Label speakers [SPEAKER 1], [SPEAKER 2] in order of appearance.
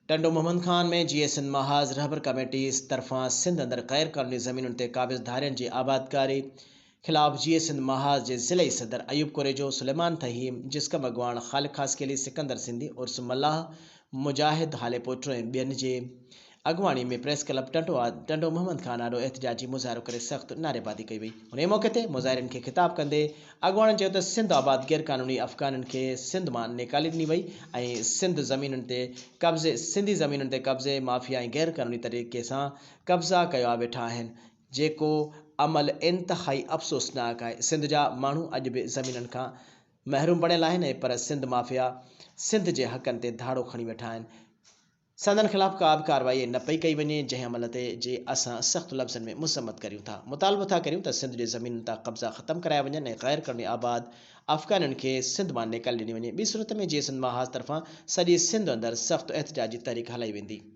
[SPEAKER 1] टंडो मोहम्मद खान में जीए सिंध महाज रहबर कमेटी तरफ़ां सिंध अंदर गैर कानूनी ज़मीनुनि ते क़ाबिज़ धारियनि जी आबादकारी ख़िलाफ़ जीए सिंध महाज के ज़िले सदर अयूब कुरेजो, सुलेमान तहीम, जिसकम अगवान, ख़ालिद ख़ासकेली, सिकंदर सिंधी उर्स मल्लाह, मुजाहिद हाले पोटो ऐं ॿियनि जे अगवानी में प्रेस क्लब टंडो मोहम्मद खान आॾो एहतजाजी मुज़ाहिरो करे सख़्त नारेबाज़ी कई वई। उन मौक़े ते मुज़ाहिरनि खे ख़िताब कंदे अगवाननि चयो त सिंध आबाद गैर कानूनी अफ़गाननि खे सिंध मां निकाली ॾिनी वई ऐं सिंधी ज़मीनुनि ते कब्ज़े माफ़िया ऐं गैर कानूनी तरीक़े सां कब्ज़ा कया वेठा आहिनि, जेको अमल इंतहाई अफ़सोसनाक आहे। सिंध जा माण्हू अॼु बि ज़मीनुनि खां महरूम बणियल आहिनि, पर सिंध माफ़िया सिंध जे हक़नि ते धाड़ो खणी वेठा आहिनि। संदन ख़िलाफ़ का बि कार्रवाई न पई कई वञे, जंहिं अमल ते जे असां सख़्त लफ़्ज़नि में मुसम्मत करियूं था। मुतालबो था करियूं त सिंध जे ज़मीनुनि तां कब्ज़ा ख़त्म कराया वञनि ऐं गैर कानूनी आबाद अफ़गाननि खे सिंध मां निकाले ॾिनी वञे। ॿी सूरत में जीए सिंध महाज तरफ़ां सॼी सिंध अंदरि सख़्त एहतजाजी तहरीक हलाई वेंदी।